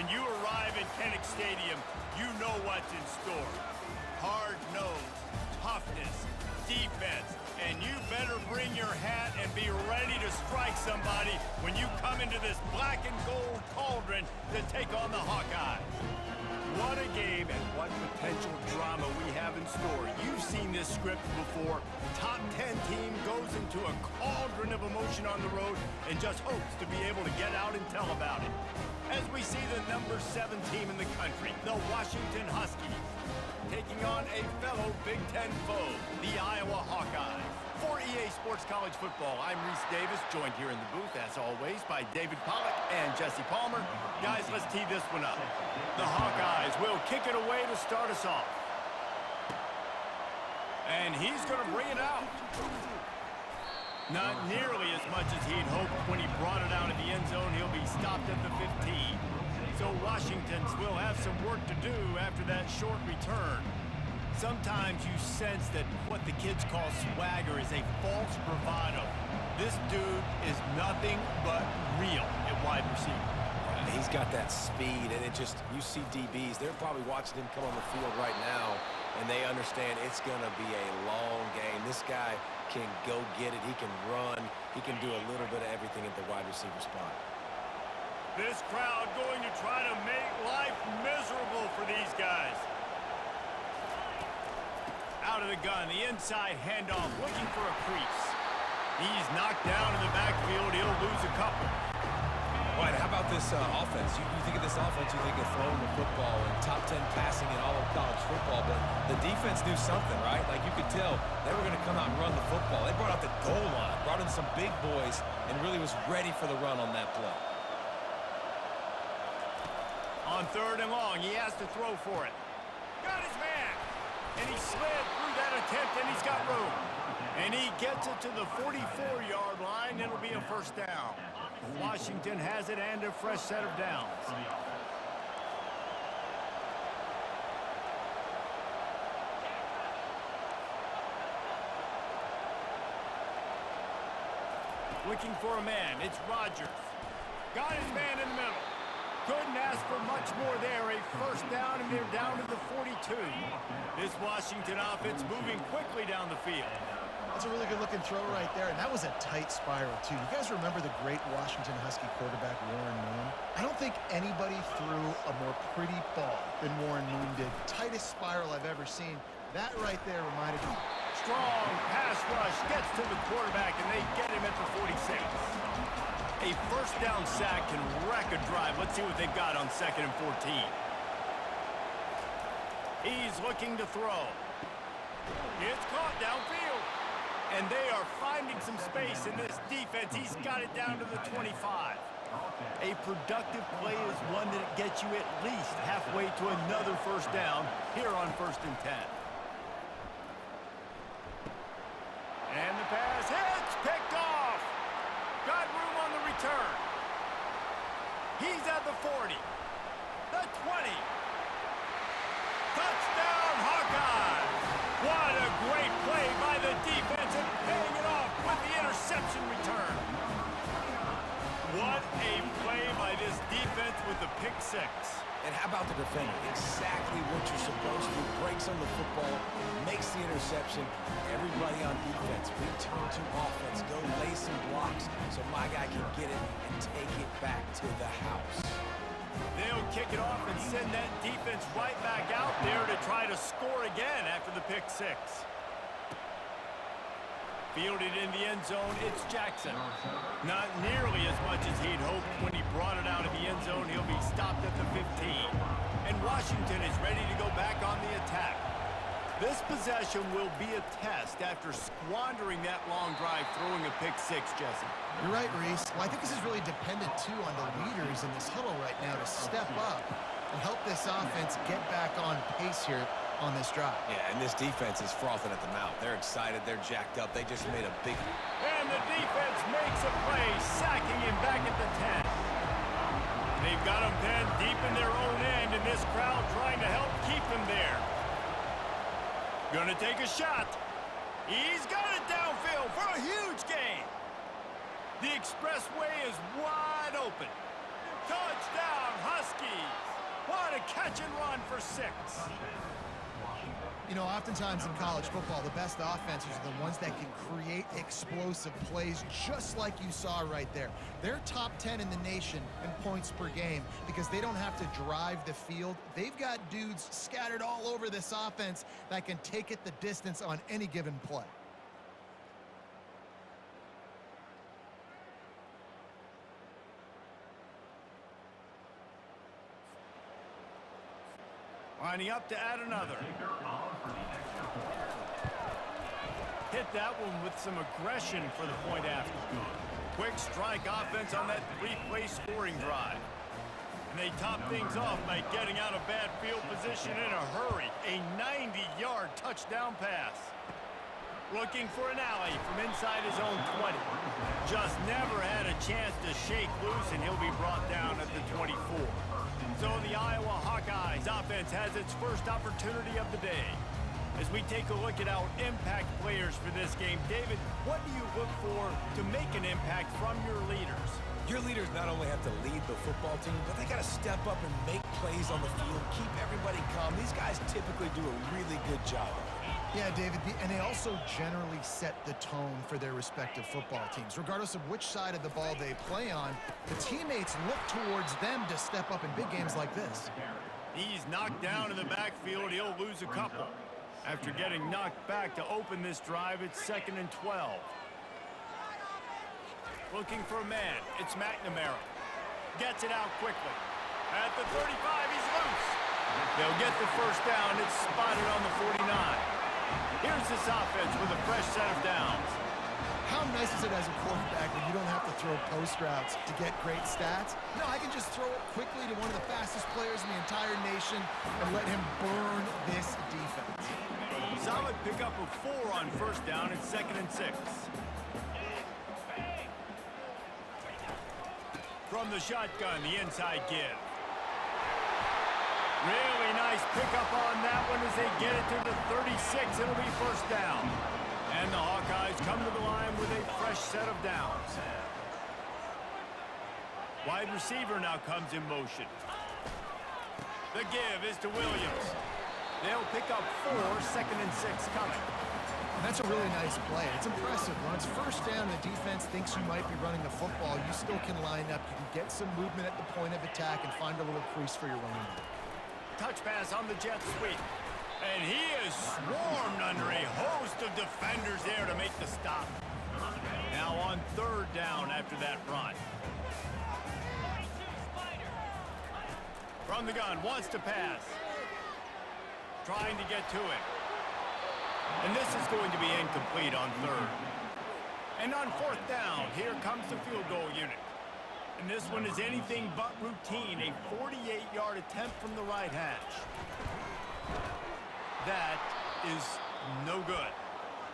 When you arrive at Kinnick Stadium, you know what's in store. Hard nose, toughness, defense, and you better bring your hat and be ready to strike somebody when you come into this black and gold cauldron to take on the Hawkeyes. What a game and what potential drama we have in store. You've seen this script before. Top 10 team goes into a cauldron of emotion on the road and just hopes to be able to get out and tell about it. As we see the number 7 team in the country, the Washington Huskies, taking on a fellow Big Ten foe, the Iowa Hawkeyes. For EA Sports College Football, I'm Reese Davis, joined here in the booth, as always, by David Pollack and Jesse Palmer. Guys, let's tee this one up. The Hawkeyes will kick it away to start us off. And he's going to bring it out. Not nearly as much as he'd hoped when he brought it out of the end zone. He'll be stopped at the 15. So Washington's will have some work to do after that short return. Sometimes you sense that what the kids call swagger is a false bravado. This dude is nothing but real at wide receiver. He's got that speed, and it just, you see DBs, they're probably watching him come on the field right now, and they understand it's going to be a long game. This guy can go get it. He can run. He can do a little bit of everything at the wide receiver spot. This crowd going to try to make life miserable for these guys. Out of the gun, the inside handoff, looking for a crease. He's knocked down in the backfield. He'll lose a couple. All right, how about this offense? You think of this offense, you think of throwing the football and top 10 passing in all of college football, but the defense knew something, right? Like you could tell they were going to come out and run the football. They brought out the goal line, brought in some big boys, and really was ready for the run on that play. On 3rd and long, he has to throw for it. Got his man. And he slid through that attempt, and he's got room. And he gets it to the 44-yard line. It'll be a first down. Washington has it and a fresh set of downs. Looking for a man. It's Rodgers. Got his man in the middle. Couldn't ask for much more there. A first down, and they're down to the 42. This Washington offense moving quickly down the field. That's a really good-looking throw right there, and that was a tight spiral, too. You guys remember the great Washington Husky quarterback Warren Moon? I don't think anybody threw a more pretty ball than Warren Moon did. Tightest spiral I've ever seen. That right there reminded me. Strong pass rush gets to the quarterback, and they get him at the 46. A first down sack can wreck a drive. Let's see what they've got on 2nd and 14. He's looking to throw. It's caught downfield. And they are finding some space in this defense. He's got it down to the 25. A productive play is one that gets you at least halfway to another first down here on 1st and 10. And the pass hits, picked off. Got room on the return. He's at the 40, the 20. Touchdown, Hawkeyes! What a great play by the defense and paying it off with the interception return. What a play by this defense with the pick 6. And how about the defender? Exactly what you're supposed to do. Breaks on the football, makes the interception. Everybody on defense, return to offense. Go lay some blocks so my guy can get it and take it back to the house. They'll kick it off and send that defense right back out there to try to score again after the pick 6. Fielded in the end zone, it's Jackson. Not nearly as much as he'd hoped when he brought it out of the end zone. He'll be stopped at the 15. And Washington is ready to go back on the attack. This possession will be a test after squandering that long drive throwing a pick 6, Jesse. You're right, Reese. Well, I think this is really dependent, too, on the leaders in this huddle right now to step up and help this offense get back on pace here on this drive. Yeah, and this defense is frothing at the mouth. They're excited. They're jacked up. They just made a big... And the defense makes a play, sacking him back at the 10. They've got him pinned deep in their own end, and this crowd trying to help keep him there. Gonna take a shot. He's got it downfield for a huge gain. The expressway is wide open. Touchdown, Huskies! catch and run for 6. You know, oftentimes in college football, the best offenses are the ones that can create explosive plays just like you saw right there. They're top 10 in the nation in points per game because they don't have to drive the field. They've got dudes scattered all over this offense that can take it the distance on any given play. Lining up to add another. Hit that one with some aggression for the point after. Quick strike offense on that 3-play scoring drive. And they top things off by getting out of bad field position in a hurry. A 90-yard touchdown pass. Looking for an alley from inside his own 20. Just never had a chance to shake loose, and he'll be brought down at the 24. So the Iowa Hawkeyes offense has its first opportunity of the day. As we take a look at our impact players for this game, David, what do you look for to make an impact from your leaders? Your leaders not only have to lead the football team, but they got to step up and make plays on the field, keep everybody calm. These guys typically do a really good job of it. Yeah, David, and they also generally set the tone for their respective football teams. Regardless of which side of the ball they play on, the teammates look towards them to step up in big games like this. He's knocked down in the backfield. He'll lose a couple. After getting knocked back to open this drive, it's 2nd and 12. Looking for a man. It's McNamara. Gets it out quickly. At the 35, he's loose. They'll get the first down. It's spotted on the 49. Here's this offense with a fresh set of downs. How nice is it as a quarterback when you don't have to throw post routes to get great stats? No, I can just throw it quickly to one of the fastest players in the entire nation and let him burn this defense. Solid pickup of 4 on first down. It's 2nd and 6. From the shotgun, the inside give. Really nice pickup on that one as they get it to the 36. It'll be first down. And the Hawkeyes come to the line with a fresh set of downs. Wide receiver now comes in motion. The give is to Williams. They'll pick up 4, 2nd and 6 coming. That's a really nice play. It's impressive. When it's first down, the defense thinks you might be running the football. You still can line up. You can get some movement at the point of attack and find a little crease for your running back. Touch pass on the jet sweep. And he is swarmed under a host of defenders there to make the stop. Now on 3rd down after that run. From the gun, wants to pass. Trying to get to it. And this is going to be incomplete on 3rd. And on 4th down, here comes the field goal unit. And this one is anything but routine, a 48-yard attempt from the right hash. That is no good.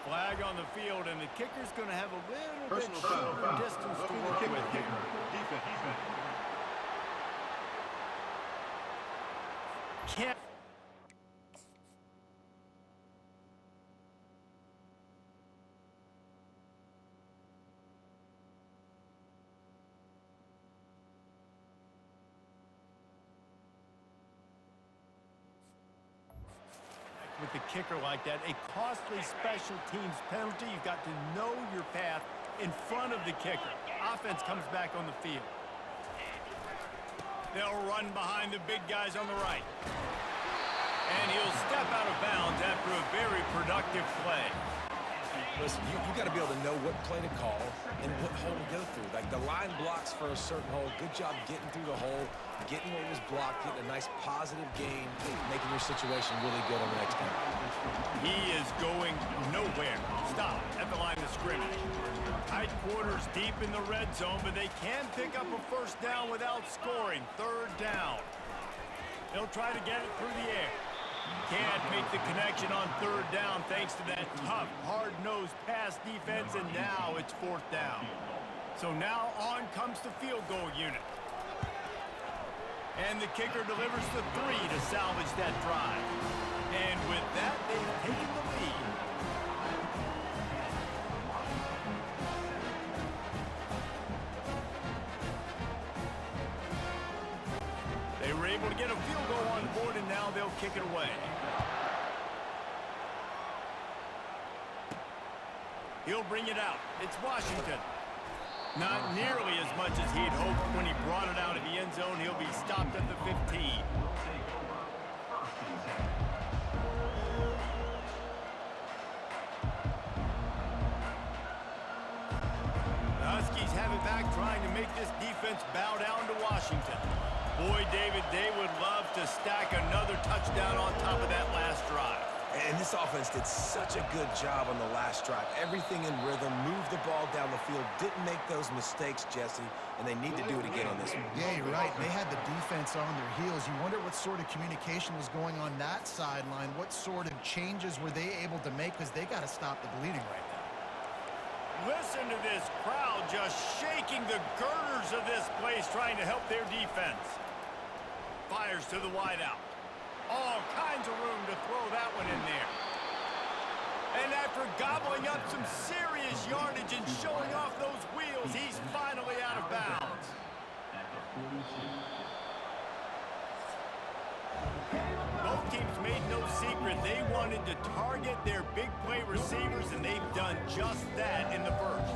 Flag on the field, and the kicker's going to have a little bit shorter distance to work with here. Can't. With the kicker like that, a costly special teams penalty. You've got to know your path in front of the kicker. Offense comes back on the field. They'll run behind the big guys on the right. And he'll step out of bounds after a very productive play. Listen, you got to be able to know what play to call and what hole to go through. Like the line blocks for a certain hole. Good job getting through the hole, getting what was blocked, getting a nice positive gain, making your situation really good on the next down. He is going nowhere. Stop at the line of scrimmage. Tight quarters deep in the red zone, but they can pick up a first down without scoring. 3rd down. They'll try to get it through the air. Can't make the connection on 3rd down thanks to that tough, hard-nosed pass defense, and now it's 4th down. So now on comes the field goal unit. And the kicker delivers the 3 to salvage that drive. And with that, they've taken the lead. They were able to get a field goal on the board, and now they'll kick it away. He'll bring it out. It's Washington. Not nearly as much as he'd hoped when he brought it out of the end zone. He'll be stopped at the 15. The Huskies have it back, trying to make this defense bow down to Washington. Boy, David, they would love to stack another touchdown on top of that last drive. And this offense did such a good job on the last drive. Everything in rhythm, moved the ball down the field, didn't make those mistakes, Jesse, and they need to do it again on this one. Yeah, you're right. They had the defense on their heels. You wonder what sort of communication was going on that sideline. What sort of changes were they able to make, because they got to stop the bleeding right now. Listen to this crowd just shaking the girders of this place, trying to help their defense. Fires to the wideout. All kinds of room to throw that one in there. And after gobbling up some serious yardage and showing off those wheels, he's finally out of bounds. Both teams made no secret they wanted to target their big play receivers, and they've done just that in the first.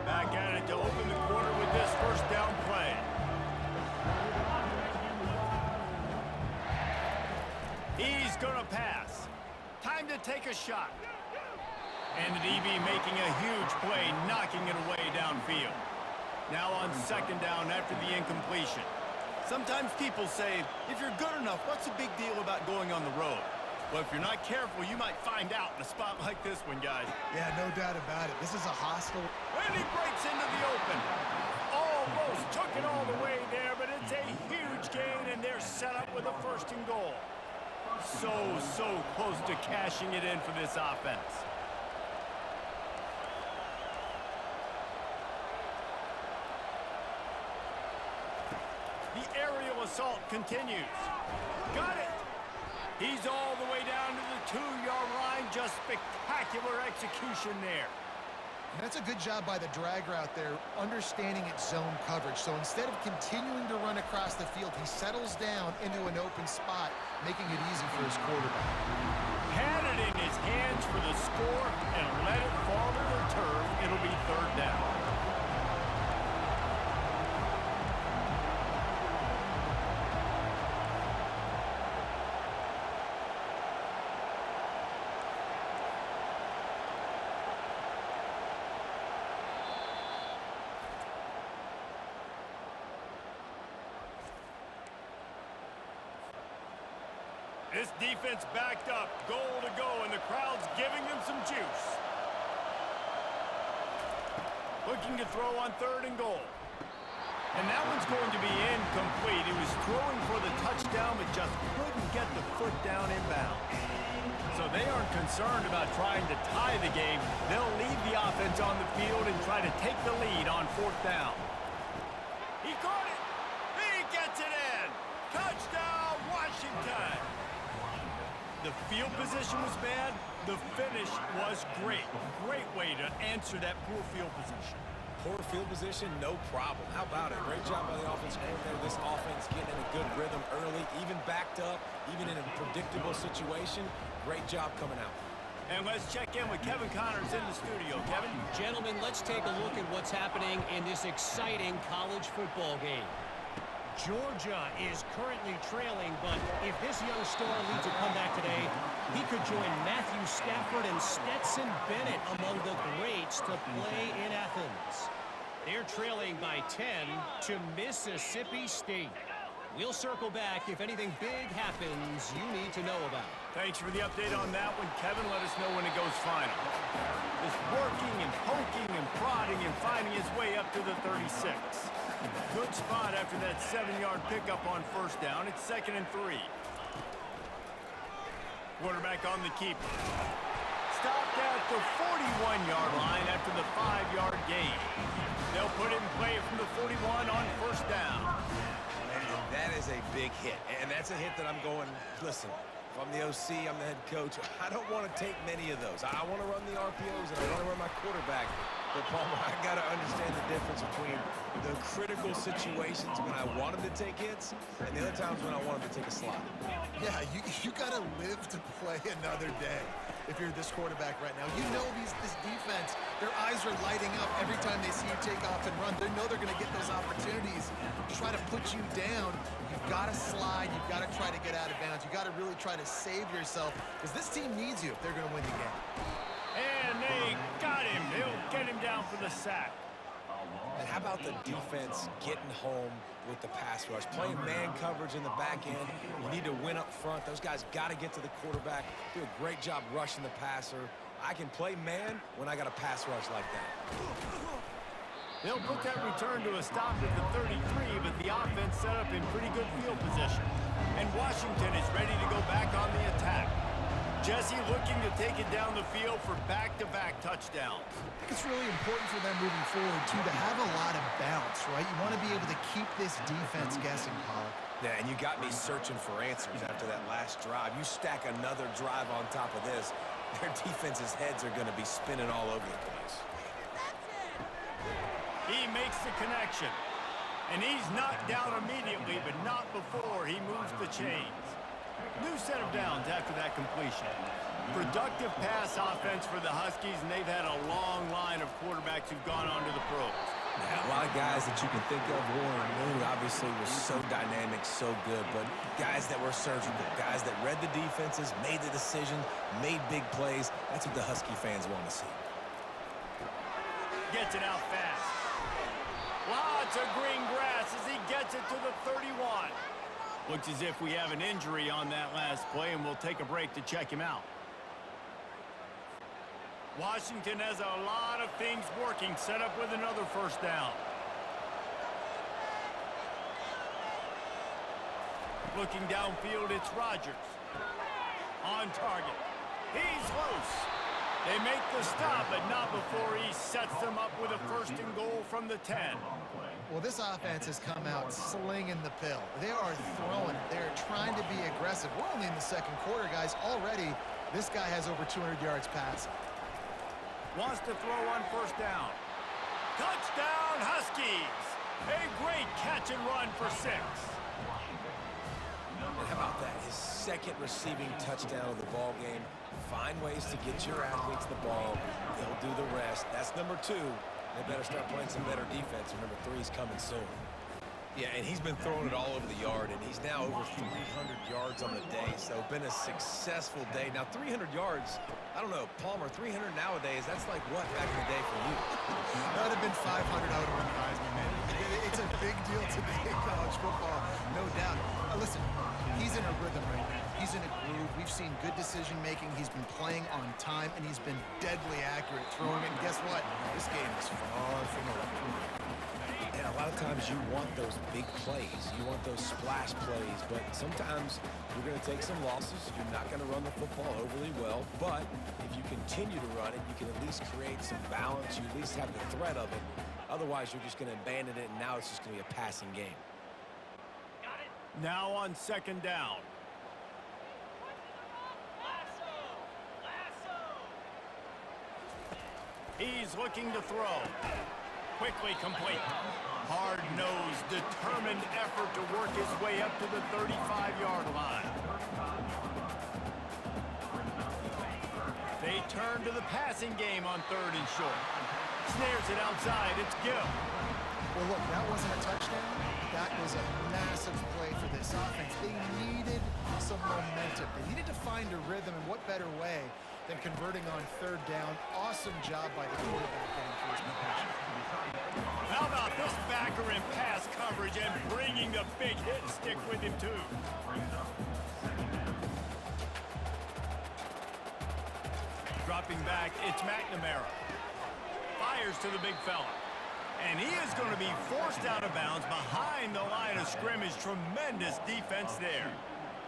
Back at it to open the quarter with this first down play. He's gonna pass. Time to take a shot. And the DB making a huge play, knocking it away downfield. Now on second down after the incompletion. Sometimes people say, if you're good enough, what's the big deal about going on the road? Well, if you're not careful, you might find out in a spot like this one, guys. Yeah, no doubt about it. This is a hostile. And he breaks into the open. Almost took it all the way there, but it's a huge gain, and they're set up with a first and goal. So close to cashing it in for this offense. The aerial assault continues. Got it. He's all the way down to the 2-yard line. Just spectacular execution there. And that's a good job by the drag route there, understanding its zone coverage. So instead of continuing to run across the field, he settles down into an open spot, making it easy for his quarterback. Had it in his hands for the score and let it fall to the turf. It'll be third down. This defense backed up, goal to go, and the crowd's giving them some juice. Looking to throw on third and goal. And that one's going to be incomplete. He was throwing for the touchdown, but just couldn't get the foot down inbounds. So they aren't concerned about trying to tie the game. They'll leave the offense on the field and try to take the lead on fourth down. He caught it. He gets it in. Touchdown, Washington. The field position was bad. The finish was great. Great way to answer that poor field position. Poor field position, no problem. How about it? Great job by the offense coordinator. This offense getting in a good rhythm early, even backed up, even in a predictable situation. Great job coming out. And let's check in with Kevin Connors in the studio. Kevin? Gentlemen, let's take a look at what's happening in this exciting college football game. Georgia is currently trailing, but if this young star leads a comeback today, he could join Matthew Stafford and Stetson Bennett among the greats to play in Athens. They're trailing by 10 to Mississippi State. We'll circle back if anything big happens you need to know about. Thanks for the update on that one, Kevin. Let us know when it goes final. Just working and poking and prodding and finding his way up to the 36. Good spot after that 7-yard pickup on first down. It's 2nd and 3. Quarterback on the keeper. Stopped at the 41-yard line after the 5-yard gain. They'll put it in play from the 41 on first down. Man, that is a big hit. And that's a hit that I'm going, listen, if I'm the OC, I'm the head coach, I don't want to take many of those. I want to run the RPOs and I want to run my quarterback. But, Palmer, I got to understand the difference between the critical situations when I want him to take hits and the other times when I want him to take a slide. Yeah, you got to live to play another day. If you're this quarterback right now, you know this defense, their eyes are lighting up every time they see you take off and run. They know they're going to get those opportunities to try to put you down. You've got to slide. You've got to try to get out of bounds. You've got to really try to save yourself because this team needs you if they're going to win the game. And they got him. They'll get him down for the sack. And how about the defense getting home with the pass rush? Playing man coverage in the back end. You need to win up front. Those guys got to get to the quarterback. Do a great job rushing the passer. I can play man when I got a pass rush like that. They'll put that return to a stop at the 33, but the offense set up in pretty good field position. And Washington is ready to go back on the attack. Jesse looking to take it down the field for back-to-back touchdowns. I think it's really important for them moving forward, too, to have a lot of bounce, right? You want to be able to keep this defense guessing, Pollock. Yeah, and you got me searching for answers after that last drive. You stack another drive on top of this, their defense's heads are going to be spinning all over the place. He makes the connection. And he's knocked down immediately, but not before he moves the chains. New set of downs after that completion. Productive pass offense for the Huskies, and they've had a long line of quarterbacks who've gone on to the pros. Now, a lot of guys that you can think of. Warren Moon obviously was so dynamic, so good, but guys that were surgical, guys that read the defenses, made the decision, made big plays. That's what the Husky fans want to see. Gets it out fast. Lots of green grass as he gets it to the 31. Looks as if we have an injury on that last play, and we'll take a break to check him out. Washington has a lot of things working, set up with another first down. Looking downfield, it's Rodgers. On target. He's loose. They make the stop, but not before he sets them up with a first and goal from the 10. Well, this offense has come out slinging the pill. They are throwing it. They're trying to be aggressive. We're only in the second quarter, guys. Already, this guy has over 200 yards passing. Wants to throw on first down. Touchdown, Huskies! A great catch and run for 6. And how about that? His second receiving touchdown of the ball game. Find ways to get your athletes the ball. They'll do the rest. That's number 2. They better start playing some better defense. Number 3 is coming soon. Yeah, and he's been throwing it all over the yard, and he's now over 300 yards on the day. So been a successful day. Now 300 yards, I don't know, Palmer, 300 nowadays, that's like what back in the day for you? That would have been 500 out of one Heisman, man. It's a big deal today in college football, no doubt. Listen, he's in a rhythm right now. He's in a groove. We've seen good decision-making. He's been playing on time, and he's been deadly accurate throwing it. And guess what? This game is far from over. And a lot of times you want those big plays. You want those splash plays. But sometimes you're going to take some losses. You're not going to run the football overly well. But if you continue to run it, you can at least create some balance. You at least have the threat of it. Otherwise, you're just going to abandon it, and now it's just going to be a passing game. Now on second down. He's looking to throw. Quickly complete. Hard-nosed, determined effort to work his way up to the 35-yard line. They turn to the passing game on 3rd and short. Snares it outside. It's Gill. Well, look, that wasn't a touchdown. That was a massive play for this offense. They needed some momentum. They needed to find a rhythm, and what better way than converting on 3rd down. Awesome job by the quarterback getting through his completion. How about this backer in pass coverage and bringing the big hit stick with him, too? Dropping back, it's McNamara. Fires to the big fella. And he is going to be forced out of bounds behind the line of scrimmage. Tremendous defense there.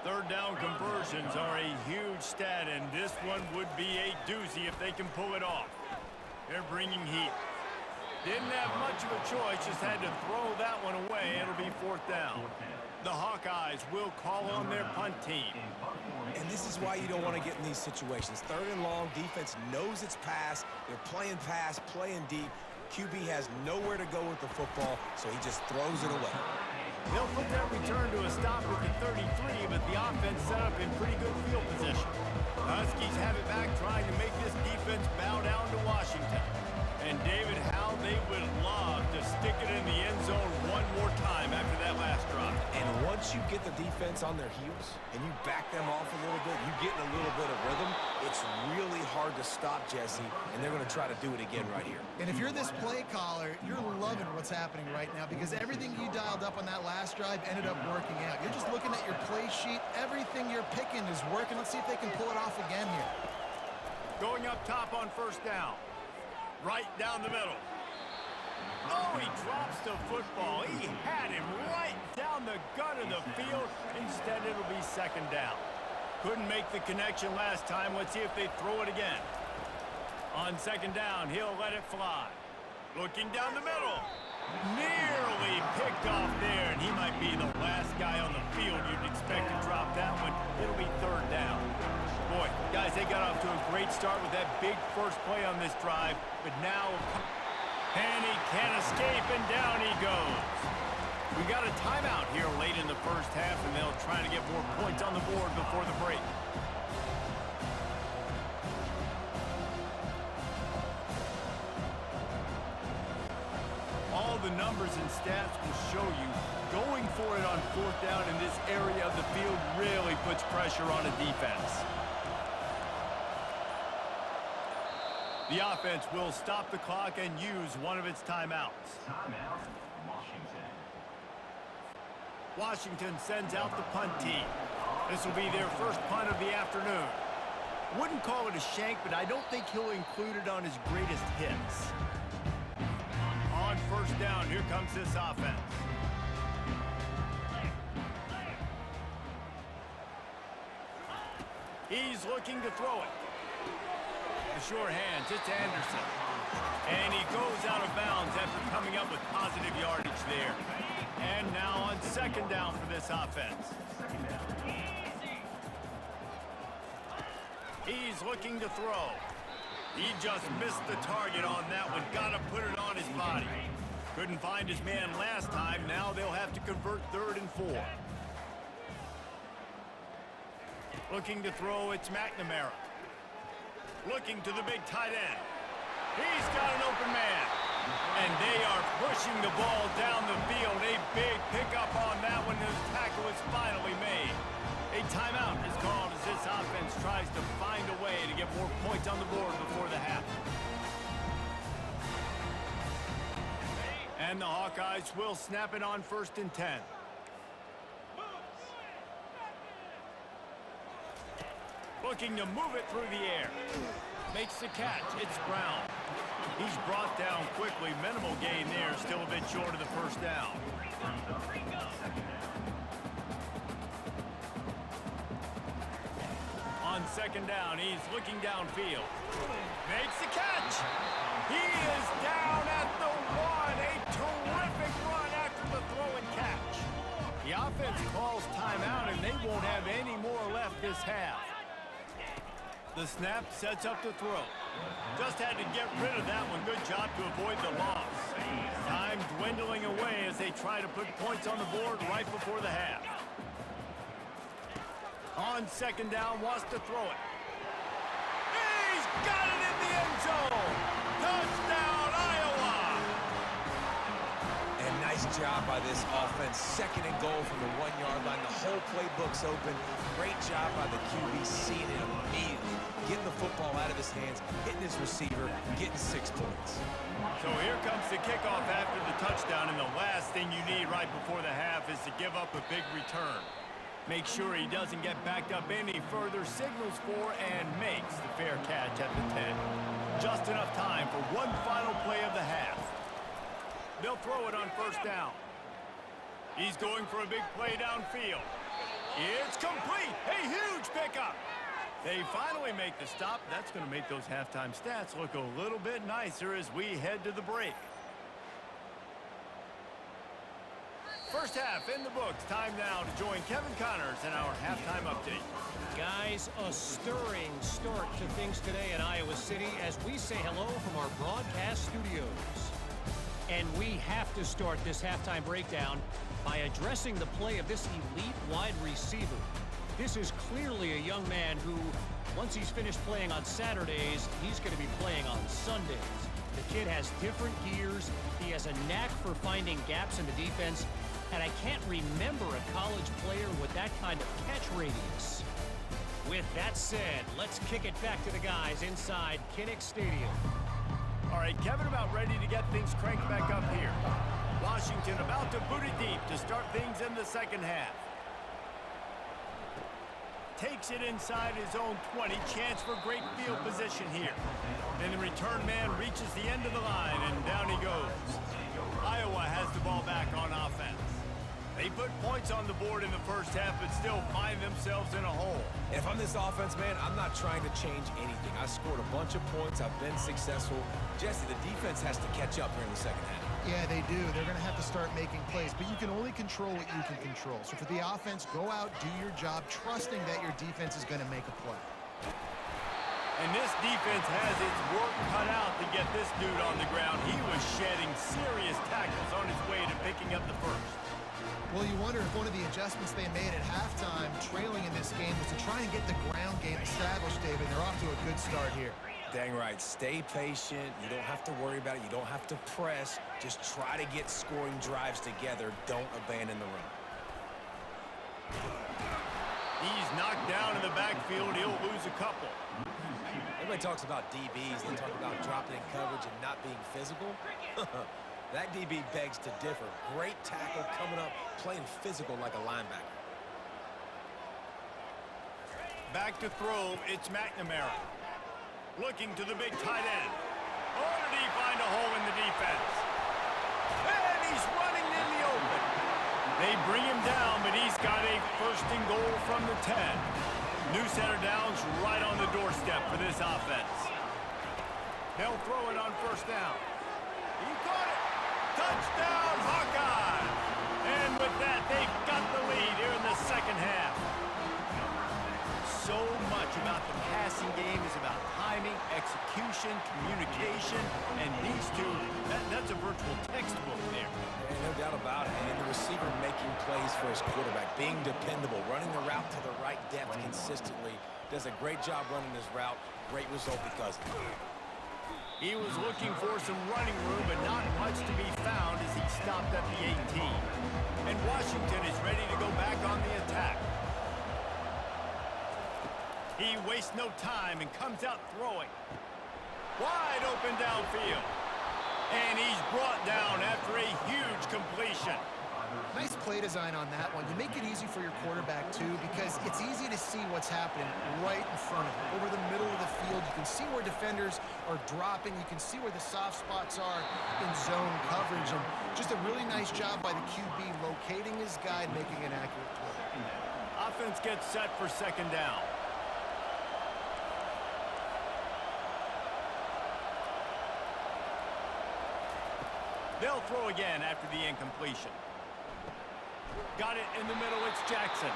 3rd down conversions are a huge stat, and this one would be a doozy if they can pull it off. They're bringing heat. Didn't have much of a choice, just had to throw that one away. It'll be 4th down. The Hawkeyes will call on their punt team. And this is why you don't want to get in these situations. 3rd and long, defense knows it's pass. They're playing pass, playing deep. QB has nowhere to go with the football, so he just throws it away. They'll put that return to a stop at the 33, but the offense set up in pretty good field position. The Huskies have it back, trying to make this defense bow down to Washington. And David, how they would love to stick it in the end zone one more time after that last drive. And once you get the defense on their heels and you back them off a little bit, you get in a little bit of rhythm, it's really hard to stop, Jesse, and they're going to try to do it again right here. And if you're this play caller, you're loving what's happening right now because everything you dialed up on that last drive ended up working out. You're just looking at your play sheet. Everything you're picking is working. Let's see if they can pull it off again here. Going up top on 1st down. Right down the middle. Oh, he drops the football. He had him right down the gut of the field. Instead, it'll be 2nd down. Couldn't make the connection last time. Let's see if they throw it again. On 2nd down, he'll let it fly. Looking down the middle. Nearly picked off there, and he might be the last guy on the field you'd expect to drop that one. It'll be 3rd down. Boy, guys, they got off to a great start with that big first play on this drive, but now, and he can't escape, and down he goes. We got a timeout here late in the first half, and they'll try to get more points on the board before the break. All the numbers and stats will show you going for it on 4th down in this area of the field really puts pressure on a defense. The offense will stop the clock and use one of its timeouts. Timeout, Washington. Washington sends out the punt team. This will be their first punt of the afternoon. Wouldn't call it a shank, but I don't think he'll include it on his greatest hits. On 1st down, here comes this offense. He's looking to throw it. The sure hands, it's Anderson. And he goes out of bounds after coming up with positive yardage there. And now on 2nd down for this offense. He's looking to throw. He just missed the target on that one. Got to put it on his body. Couldn't find his man last time. Now they'll have to convert 3rd and 4. Looking to throw, it's McNamara. Looking to the big tight end. He's got an open man. And they are pushing the ball down the field. A big pickup on that one. The tackle is finally made. A timeout is called as this offense tries to find a way to get more points on the board before the half. And the Hawkeyes will snap it on 1st and 10. Looking to move it through the air. Makes the catch. It's Brown. He's brought down quickly. Minimal gain there. Still a bit short of the 1st down. On 2nd down, he's looking downfield. Makes the catch. He is down at the 1. A terrific run after the throw and catch. The offense calls timeout, and they won't have any more left this half. The snap sets up the throw. Just had to get rid of that one. Good job to avoid the loss. Time dwindling away as they try to put points on the board right before the half. On 2nd down, wants to throw it. He's got it in the end zone. Touchdown, Iowa. And nice job by this offense. 2nd and goal from the 1-yard line. The whole playbook's open. Great job by the QB seeing it immediately. Getting the football out of his hands, hitting his receiver, getting 6 points. So here comes the kickoff after the touchdown, and the last thing you need right before the half is to give up a big return. Make sure he doesn't get backed up any further, signals for and makes the fair catch at the 10. Just enough time for one final play of the half. They'll throw it on 1st down. He's going for a big play downfield. It's complete. A huge pickup. They finally make the stop. That's going to make those halftime stats look a little bit nicer as we head to the break. First half in the books. Time now to join Kevin Connors in our halftime update. Guys, a stirring start to things today in Iowa City as we say hello from our broadcast studios. And we have to start this halftime breakdown by addressing the play of this elite wide receiver. This is clearly a young man who, once he's finished playing on Saturdays, he's going to be playing on Sundays. The kid has different gears. He has a knack for finding gaps in the defense. And I can't remember a college player with that kind of catch radius. With that said, let's kick it back to the guys inside Kinnick Stadium. All right, Kevin about ready to get things cranked back up here. Washington about to boot it deep to start things in the second half. Takes it inside his own 20. Chance for great field position here. And the return man reaches the end of the line, and down he goes. Iowa has the ball back on offense. They put points on the board in the first half, but still find themselves in a hole. If I'm this offense, man, I'm not trying to change anything. I scored a bunch of points. I've been successful. Jesse, the defense has to catch up here in the second half. Yeah, they do. They're going to have to start making plays, but you can only control what you can control. So for the offense, go out, do your job, trusting that your defense is going to make a play. And this defense has its work cut out to get this dude on the ground. He was shedding serious tackles on his way to picking up the first. Well, you wonder if one of the adjustments they made at halftime, trailing in this game, was to try and get the ground game established, David. They're off to a good start here. Dang right. Stay patient. You don't have to worry about it. You don't have to press. Just try to get scoring drives together. Don't abandon the run. He's knocked down in the backfield. He'll lose a couple. Everybody talks about DBs. They talk about dropping in coverage and not being physical. That DB begs to differ. Great tackle coming up, playing physical like a linebacker. Back to throw, it's McNamara. Looking to the big tight end. Oh, did he find a hole in the defense? And he's running in the open. They bring him down, but he's got a first and goal from the 10. New center downs right on the doorstep for this offense. They'll throw it on first down. He caught it. Touchdown, Hawkeyes! And with that, they've got the lead here in the second half. So much about the passing game is about timing, execution, communication, and these two, that's a virtual textbook there. And no doubt about it. And the receiver making plays for his quarterback, being dependable, running the route to the right depth consistently. Does a great job running this route. Great result because of it. He was looking for some running room, but not much to be found as he stopped at the 18. And Washington is ready to go back on the attack. He wastes no time and comes out throwing. Wide open downfield. And he's brought down after a huge completion. Nice play design on that one. You make it easy for your quarterback, too, because it's easy to see what's happening right in front of you. Over the middle of the field, you can see where defenders are dropping. You can see where the soft spots are in zone coverage. And just a really nice job by the QB locating his guy and making an accurate play. Offense gets set for second down. They'll throw again after the incompletion. Got it in the middle, it's Jackson.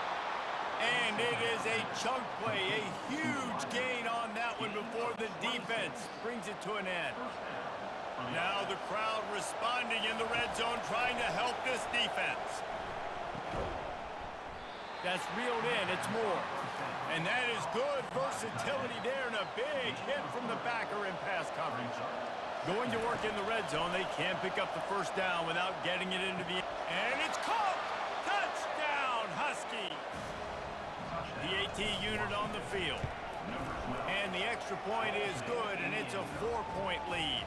And it is a chunk play, a huge gain on that one before the defense brings it to an end. Now the crowd responding in the red zone, trying to help this defense. That's reeled in, it's more. And that is good versatility there and a big hit from the backer in pass coverage. Going to work in the red zone, they can't pick up the first down without getting it into the... And it's caught! Touchdown, Huskies! The AT unit on the field. And the extra point is good, and it's a 4-point lead.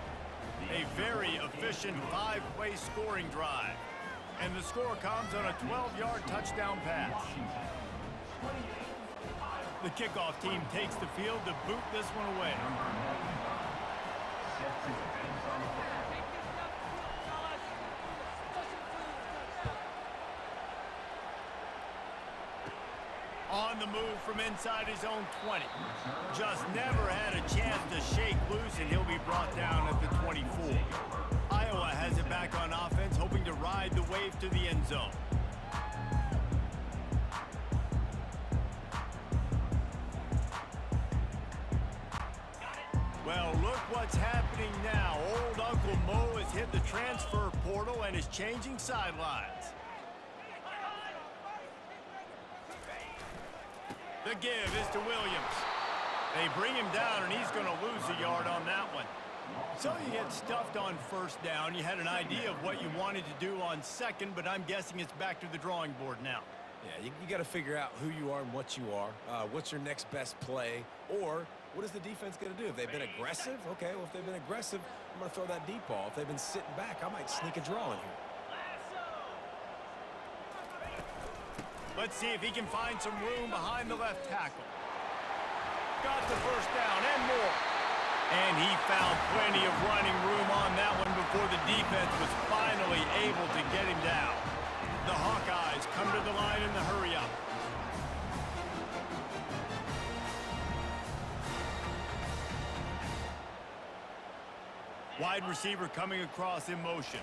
A very efficient 5-play scoring drive. And the score comes on a 12-yard touchdown pass. The kickoff team takes the field to boot this one away. On the move from inside his own 20. Just never had a chance to shake loose, and he'll be brought down at the 24. Iowa has it back on offense, hoping to ride the wave to the end zone. happening now. Old Uncle Mo has hit the transfer portal and is changing sidelines. The give is to Williams. They bring him down, and he's going to lose a yard on that one. So you get stuffed on first down. You had an idea of what you wanted to do on second, but I'm guessing it's back to the drawing board now. Yeah, you got to figure out who you are and what you are. What's your next best play? Or what is the defense going to do? If they've been aggressive, okay, well, if they've been aggressive, I'm going to throw that deep ball. If they've been sitting back, I might sneak a draw in here. Let's see if he can find some room behind the left tackle. Got the first down and more. And he found plenty of running room on that one before the defense was finally able to get him down. The Hawkeyes come to the line in the hurry-up. Wide receiver coming across in motion.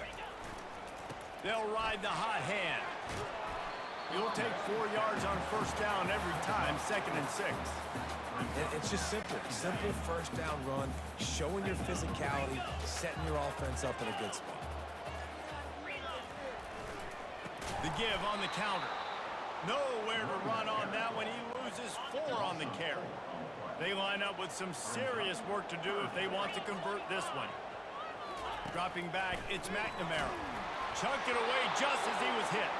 They'll ride the hot hand. You'll take 4 yards on first down every time, 2nd and 6. It's just simple. Simple first down run, showing your physicality, setting your offense up in a good spot. The give on the counter. Nowhere to run on that one. He loses 4 on the carry. They line up with some serious work to do if they want to convert this one. Dropping back, it's McNamara. Chunked it away just as he was hit.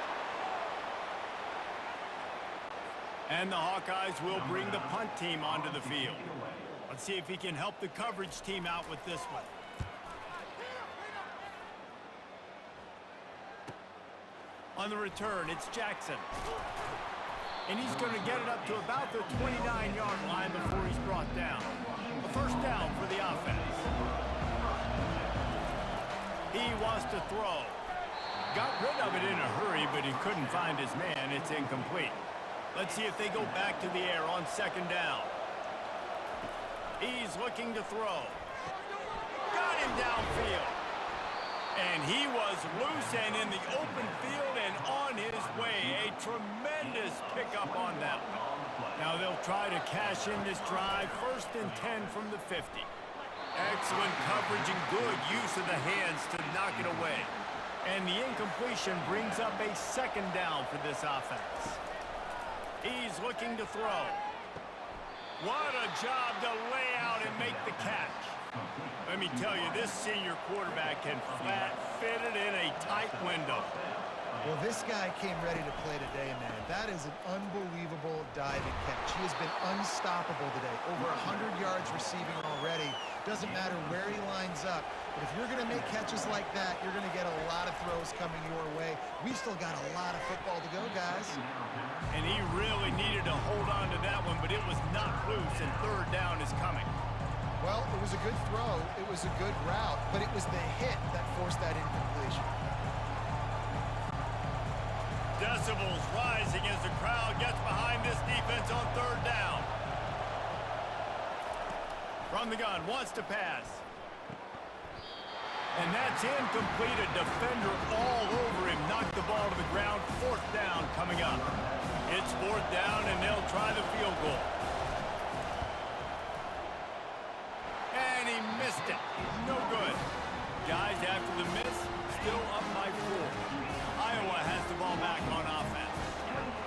And the Hawkeyes will bring the punt team onto the field. Let's see if he can help the coverage team out with this one. On the return, it's Jackson. And he's going to get it up to about the 29-yard line before he's brought down. A first down for the offense. He wants to throw. Got rid of it in a hurry, but he couldn't find his man. It's incomplete. Let's see if they go back to the air on 2nd down. He's looking to throw. Got him downfield. And he was loose and in the open field and on his way. A tremendous pickup on that one. Now they'll try to cash in this drive. 1st and 10 from the 50. Excellent coverage and good use of the hands to knock it away. And the incompletion brings up a 2nd down for this offense. He's looking to throw. What a job to lay out and make the catch. Let me tell you, this senior quarterback can flat fit it in a tight window. Well, this guy came ready to play today, man. That is an unbelievable diving catch. He has been unstoppable today. Over 100 yards receiving already. Doesn't matter where he lines up. But if you're going to make catches like that, you're going to get a lot of throws coming your way. We've still got a lot of football to go, guys. And he really needed to hold on to that one, but it was not loose, and 3rd down is coming. Well, it was a good throw. It was a good route, but it was the hit that forced that incompletion. Decibels rising as the crowd gets behind this defense on 3rd down. From the gun, wants to pass. And that's incomplete. A defender all over him. Knocked the ball to the ground. 4th down coming up. It's 4th down, and they'll try the field goal. And he missed it. No good. Guys, after the miss, still up by 4. Iowa has the ball back on offense.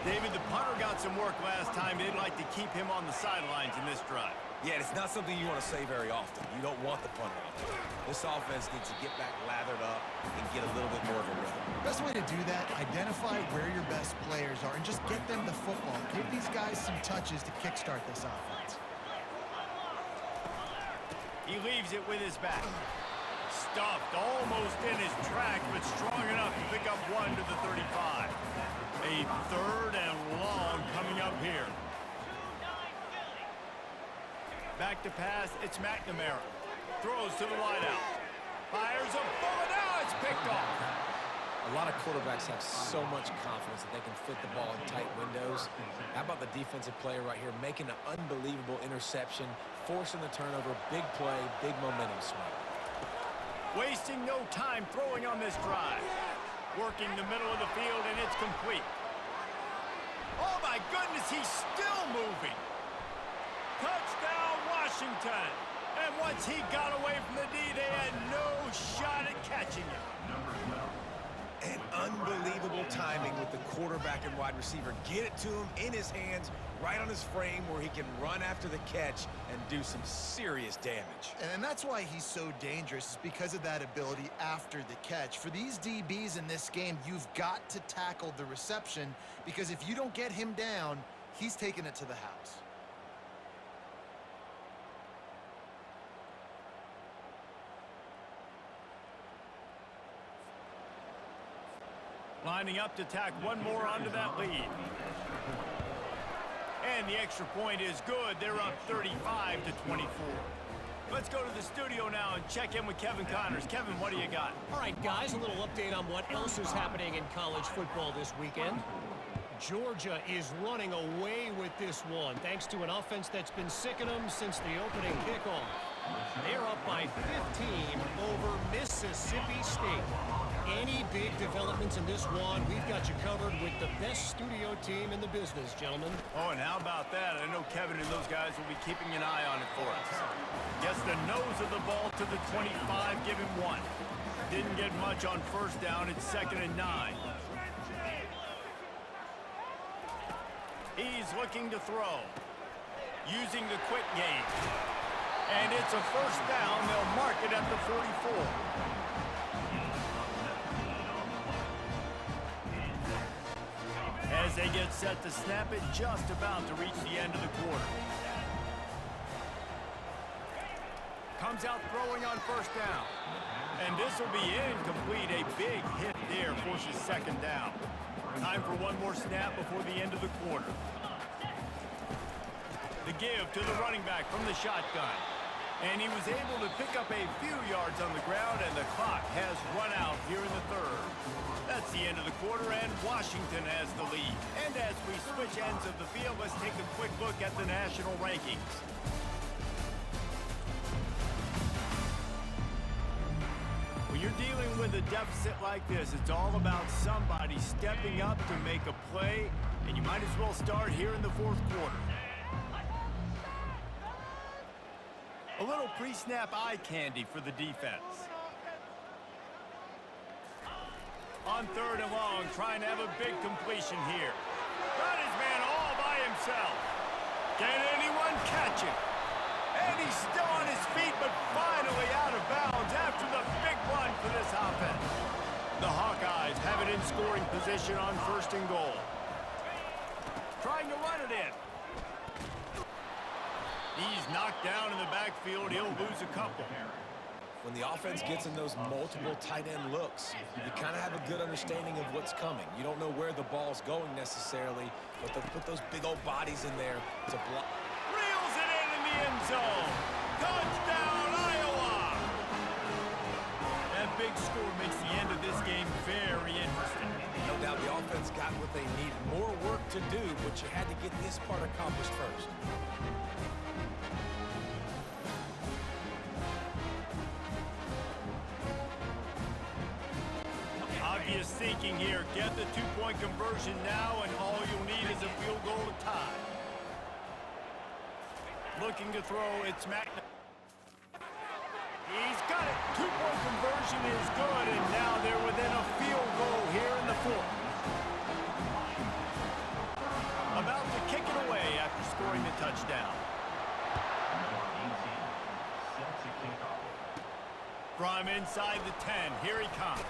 David, the punter got some work last time. They'd like to keep him on the sidelines in this drive. Yeah, it's not something you want to say very often. You don't want the punter out there. This offense needs to get back lathered up and get a little bit more of a rhythm. Best way to do that, identify where your best players are and just get them the football. Give these guys some touches to kickstart this offense. He leaves it with his back. Stuffed almost in his track, but strong enough to pick up 1 to the 35. A 3rd and long coming up here. Back to pass, it's McNamara. Throws to the wideout. Fires a bullet, now it's picked off. A lot of quarterbacks have so much confidence that they can fit the ball in tight windows. How about the defensive player right here making an unbelievable interception, forcing the turnover, big play, big momentum swing. Wasting no time throwing on this drive. Working the middle of the field, and it's complete. Oh, my goodness, he's still moving. Touchdown, Washington. And once he got away from the D, they had no shot at catching him. And unbelievable timing with the quarterback and wide receiver. Get it to him in his hands, right on his frame where he can run after the catch and do some serious damage. And that's why he's so dangerous, is because of that ability after the catch. For these DBs in this game, you've got to tackle the reception, because if you don't get him down, he's taking it to the house. Lining up to tack one more onto that lead. And the extra point is good. They're up 35-24. Let's go to the studio now and check in with Kevin Connors. Kevin, what do you got? All right, guys, a little update on what else is happening in college football this weekend. Georgia is running away with this one, thanks to an offense that's been sicking them since the opening kickoff. They're up by 15 over Mississippi State. Any big developments in this one, we've got you covered with the best studio team in the business, gentlemen. Oh, and how about that? I know Kevin and those guys will be keeping an eye on it for us. Gets the nose of the ball to the 25, give him one. Didn't get much on first down. It's 2nd and 9. He's looking to throw. Using the quick game. And it's a first down. They'll mark it at the 44. As they get set to snap it, just about to reach the end of the quarter. Comes out throwing on first down. And this will be incomplete. A big hit there forces 2nd down. Time for one more snap before the end of the quarter. The give to the running back from the shotgun. And he was able to pick up a few yards on the ground, and the clock has run out here in the 3rd. That's the end of the quarter, and Washington has the lead. And as we switch ends of the field, let's take a quick look at the national rankings. When you're dealing with a deficit like this, it's all about somebody stepping up to make a play, and you might as well start here in the 4th quarter. A little pre-snap eye candy for the defense. On 3rd and long, trying to have a big completion here. Got his man all by himself. Can anyone catch him? And he's still on his feet, but finally out of bounds after the big run for this offense. The Hawkeyes have it in scoring position on 1st and goal. Trying to run it in. He's knocked down in the backfield. He'll lose a couple. When the offense gets in those multiple tight end looks, you kind of have a good understanding of what's coming. You don't know where the ball's going necessarily, but they'll put those big old bodies in there to block. Reels it in the end zone. Touchdown, Iowa! That big score makes the end of this game very interesting. No doubt the offense got what they needed. More work to do, but you had to get this part accomplished first. Obvious thinking here. Get the 2-point conversion now, and all you'll need is a field goal to tie. Looking to throw, it's Magna. He's got it. 2-point conversion is good, and now they're within a field goal here in the 4th. About to kick it away after scoring the touchdown. From inside the 10, here he comes.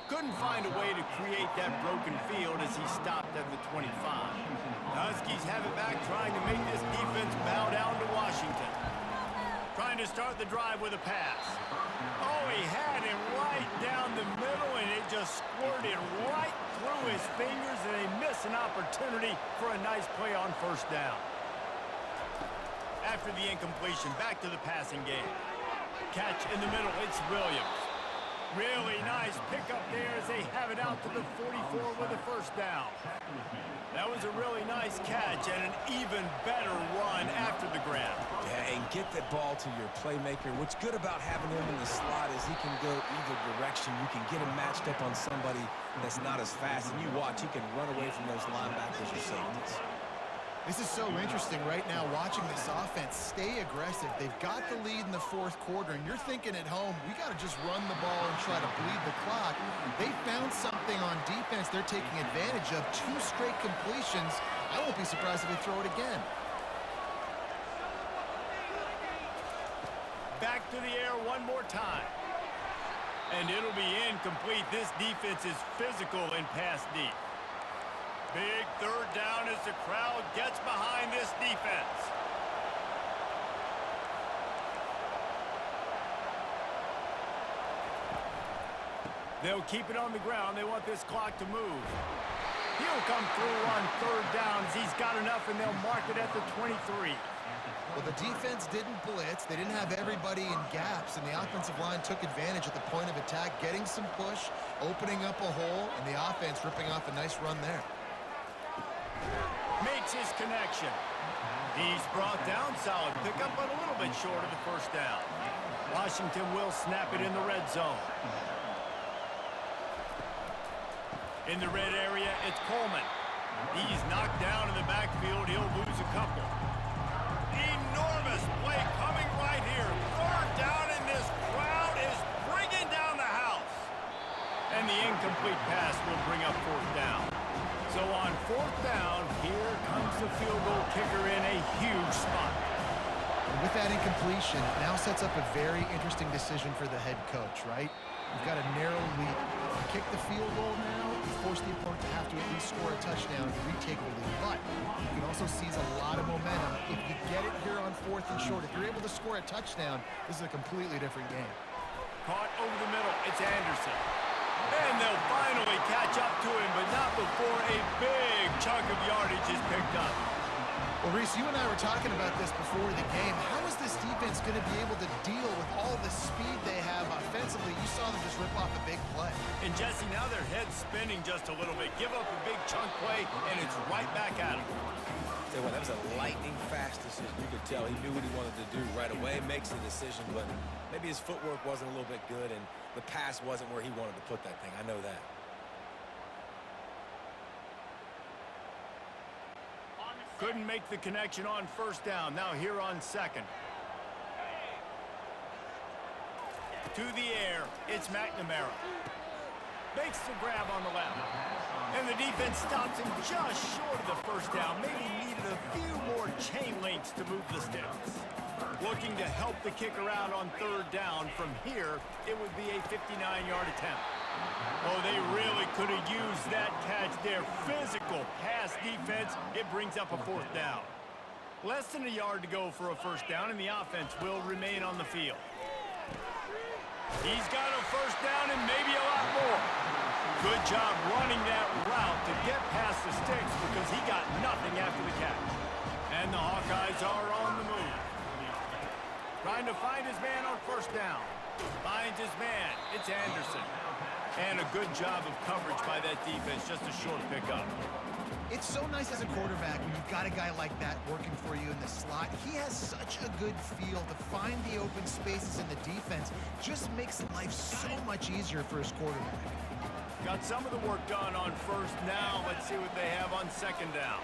Couldn't find a way to create that broken field as he stopped at the 25. The Huskies have it back, trying to make this defense bow down to Washington. Trying to start the drive with a pass. Oh, he had him right down the middle, and it just squirted right through his fingers, and they miss an opportunity for a nice play on first down. After the incompletion, back to the passing game. Catch in the middle, it's Williams. Really nice pickup there as they have it out to the 44 with a first down. That was a really nice catch and an even better run after the grab. Yeah, and get that ball to your playmaker. What's good about having him in the slot is he can go either direction. You can get him matched up on somebody that's not as fast, and you watch, he can run away from those linebackers or safeties. This is so interesting right now watching this offense stay aggressive. They've got the lead in the fourth quarter, and you're thinking at home, we got to just run the ball and try to bleed the clock. They found something on defense they're taking advantage of. 2 straight completions. I won't be surprised if they throw it again. Back to the air one more time. And it'll be incomplete. This defense is physical and pass deep. Big third down as the crowd gets behind this defense. They'll keep it on the ground. They want this clock to move. He'll come through on third down as he's got enough, and they'll mark it at the 23. Well, the defense didn't blitz. They didn't have everybody in gaps, and the offensive line took advantage at the point of attack, getting some push, opening up a hole, and the offense ripping off a nice run there. Makes his connection. He's brought down, solid pickup, but a little bit short of the first down. Washington will snap it in the red zone. In the red area, it's Coleman. He's knocked down in the backfield. He'll lose a couple. Enormous play coming right here. Third down, and this crowd is bringing down the house. And the incomplete pass will bring up fourth down. So on fourth down, here comes the field goal kicker in a huge spot. And with that incompletion, it now sets up a very interesting decision for the head coach, right? You've got a narrow lead. You kick the field goal now, you force the opponent to have to at least score a touchdown to retake the lead. But you can also seize a lot of momentum if you get it here on fourth and short. If you're able to score a touchdown, this is a completely different game. Caught over the middle, it's Anderson. And they'll finally catch up to him, but not before a big chunk of yardage is picked up. Well, Reese, you and I were talking about this before the game. How is this defense going to be able to deal with all the speed they have offensively? You saw them just rip off a big play. And Jesse, now their head's spinning just a little bit. Give up a big chunk play, and it's right back at them. Tell you what, that was a lightning-fast decision. You could tell he knew what he wanted to do right away, makes the decision, but maybe his footwork wasn't a little bit good, and the pass wasn't where he wanted to put that thing. I know that. Couldn't make the connection on first down. Now here on second. To the air, it's McNamara. Makes the grab on the left. And the defense stops him just short of the first down. Maybe needed a few more chain links to move the sticks. Looking to help the kicker out on third down. From here, it would be a 59-yard attempt. Oh, they really could have used that catch there. Physical pass defense. It brings up a fourth down. Less than a yard to go for a first down, and the offense will remain on the field. He's got a first down and maybe a lot more. Good job running that route to get past the sticks because he got nothing after the catch. And the Hawkeyes are on the move. Trying to find his man on first down. Finds his man. It's Anderson. And a good job of coverage by that defense. Just a short pickup. It's so nice as a quarterback when you've got a guy like that working for you in the slot. He has such a good feel to find the open spaces in the defense. Just makes life so much easier for his quarterback. Got some of the work done on first. Now let's see what they have on second down.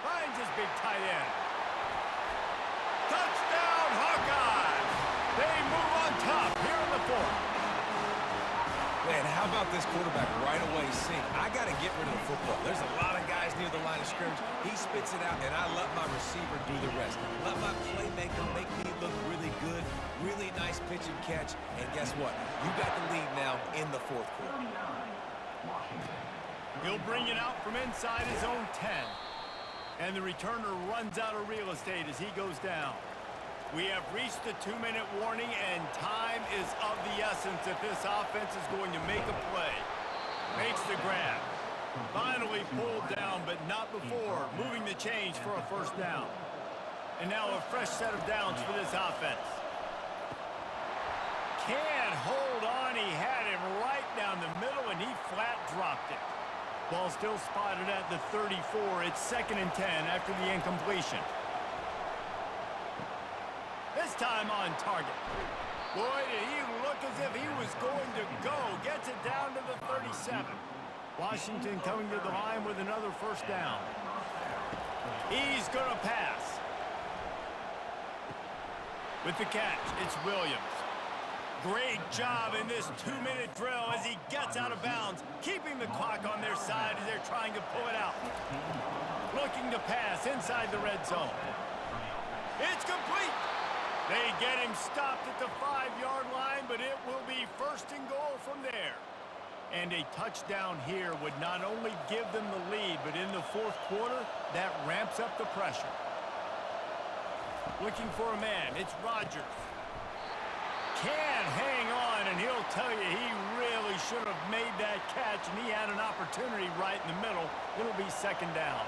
Finds his big tight end. Touchdown, Hawkeyes! They move on top here in the fourth. Man, how about this quarterback right away seeing, I got to get rid of the football. There's a lot of guys near the line of scrimmage. He spits it out, and I let my receiver do the rest. Let my playmaker make me look really good, really nice pitch and catch. And guess what? You got the lead now in the fourth quarter. He'll bring it out from inside his own 10. And the returner runs out of real estate as he goes down. We have reached the 2-minute warning, and time is of the essence if this offense is going to make a play. Makes the grab. Finally pulled down, but not before moving the chains for a first down. And now a fresh set of downs for this offense. Can't hold on. He had him right down the middle, and he flat dropped it. Ball still spotted at the 34. It's 2nd and 10 after the incompletion. This time on target. Boy, did he look as if he was going to go. Gets it down to the 37. Washington coming to the line with another first down. He's going to pass. With the catch, it's Williams. Great job in this 2-minute drill as he gets out of bounds, keeping the clock on their side as they're trying to pull it out. Looking to pass inside the red zone. It's complete. They get him stopped at the 5-yard line, but it will be first and goal from there. And a touchdown here would not only give them the lead, but in the fourth quarter, that ramps up the pressure. Looking for a man, it's Rodgers. Can hang on, and he'll tell you he really should have made that catch, and he had an opportunity right in the middle. It'll be second down.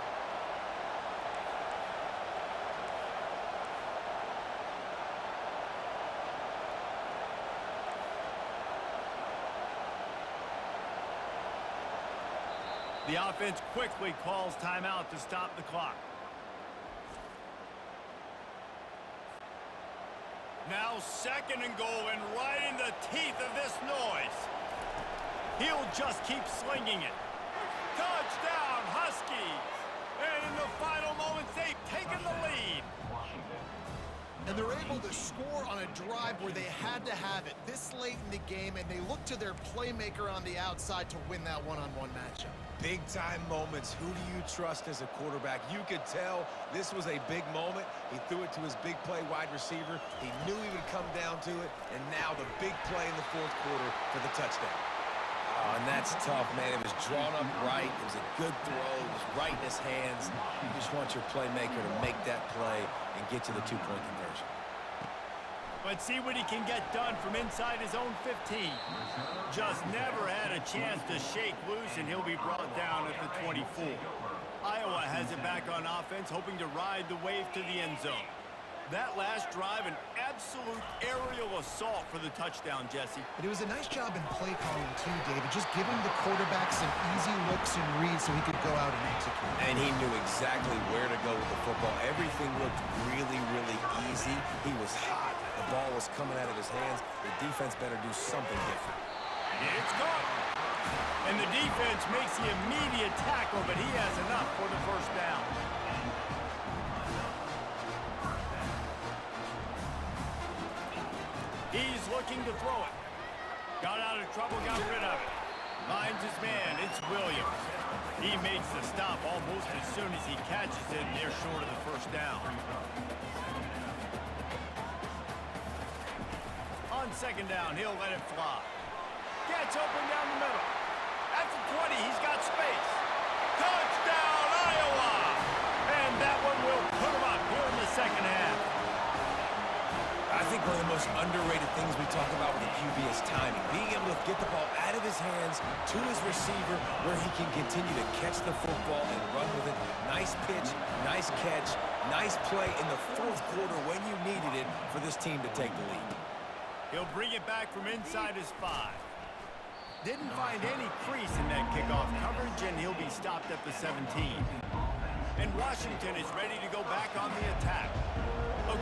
The offense quickly calls timeout to stop the clock. Now second and goal, and right in the teeth of this noise. He'll just keep slinging it. Touchdown, Huskies! And in the final moments, they've taken the lead. And they're able to score on a drive where they had to have it this late in the game, and they look to their playmaker on the outside to win that one-on-one matchup. Big-time moments. Who do you trust as a quarterback? You could tell this was a big moment. He threw it to his big play wide receiver. He knew he would come down to it, and now the big play in the fourth quarter for the touchdown. Oh, and that's tough, man. It was drawn up right. It was a good throw. It was right in his hands. You just want your playmaker to make that play and get to the two-point conversion. Let's see what he can get done from inside his own 15. Just never had a chance to shake loose, and he'll be brought down at the 24. Iowa has it back on offense, hoping to ride the wave to the end zone. That last drive, an absolute aerial assault for the touchdown, Jesse. But it was a nice job in play calling too, David, just giving the quarterback some easy looks and reads so he could go out and execute. And he knew exactly where to go with the football. Everything looked really, really easy. He was hot. The ball was coming out of his hands. The defense better do something different. It's caught. And the defense makes the immediate tackle, but he has enough for the first down. He's looking to throw it. Got out of trouble, got rid of it. Finds his man, it's Williams. He makes the stop almost as soon as he catches it, and they're short of the first down. On second down, he'll let it fly. Gets open down the middle. At the 20, he's got space. Touchdown, Iowa! And that one will put him up here in the second half. I think one of the most underrated things we talk about with the QB is timing. Being able to get the ball out of his hands to his receiver where he can continue to catch the football and run with it. Nice pitch, nice catch, nice play in the fourth quarter when you needed it for this team to take the lead. He'll bring it back from inside his 5. Didn't find any crease in that kickoff coverage, and he'll be stopped at the 17. And Washington is ready to go back on the attack.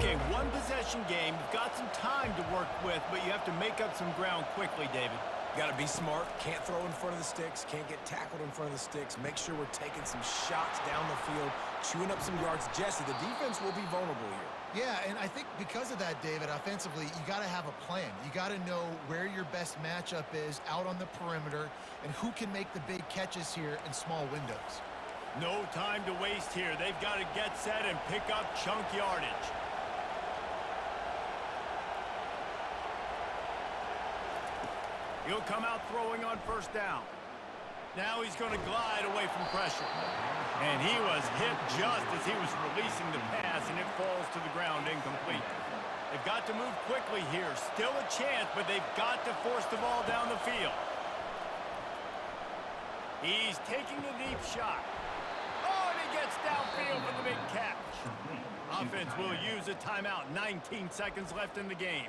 Okay, one possession game. You've got some time to work with, but you have to make up some ground quickly, David. Got to be smart. Can't throw in front of the sticks. Can't get tackled in front of the sticks. Make sure we're taking some shots down the field, chewing up some yards. Jesse, the defense will be vulnerable here. Yeah, and I think because of that, David, offensively, you got to have a plan. You got to know where your best matchup is out on the perimeter and who can make the big catches here in small windows. No time to waste here. They've got to get set and pick up chunk yardage. He'll come out throwing on first down. Now he's going to glide away from pressure. And he was hit just as he was releasing the pass, and it falls to the ground incomplete. They've got to move quickly here. Still a chance, but they've got to force the ball down the field. He's taking a deep shot. Oh, and he gets downfield for the big catch. Offense will use a timeout. 19 seconds left in the game.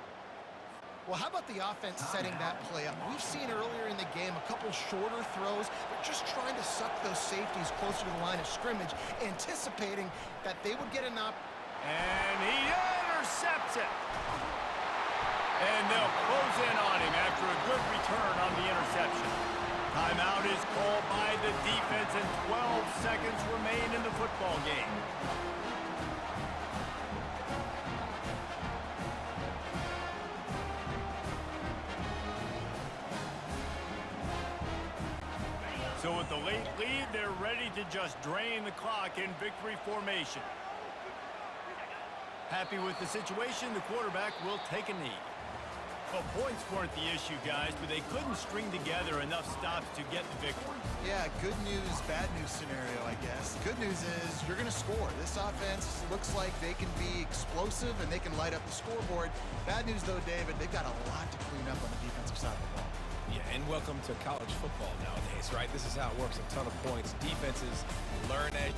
Well, how about the offense setting that play up? We've seen earlier in the game a couple shorter throws. They're just trying to suck those safeties closer to the line of scrimmage, anticipating that they would get enough. And he intercepts it. And they'll close in on him after a good return on the interception. Timeout is called by So with the late lead, they're ready to just drain the clock in victory formation. Happy with the situation, the quarterback will take a knee. Well, points weren't the issue, guys, but they couldn't string together enough stops to get the victory. Yeah, good news, bad news scenario, I guess. Good news is you're going to score. This offense looks like they can be explosive and they can light up the scoreboard. Bad news, though, David, they've got a lot to clean up on the defensive side of the ball. Yeah, and welcome to college football nowadays, right? This is how it works. A ton of points. Defenses learn it.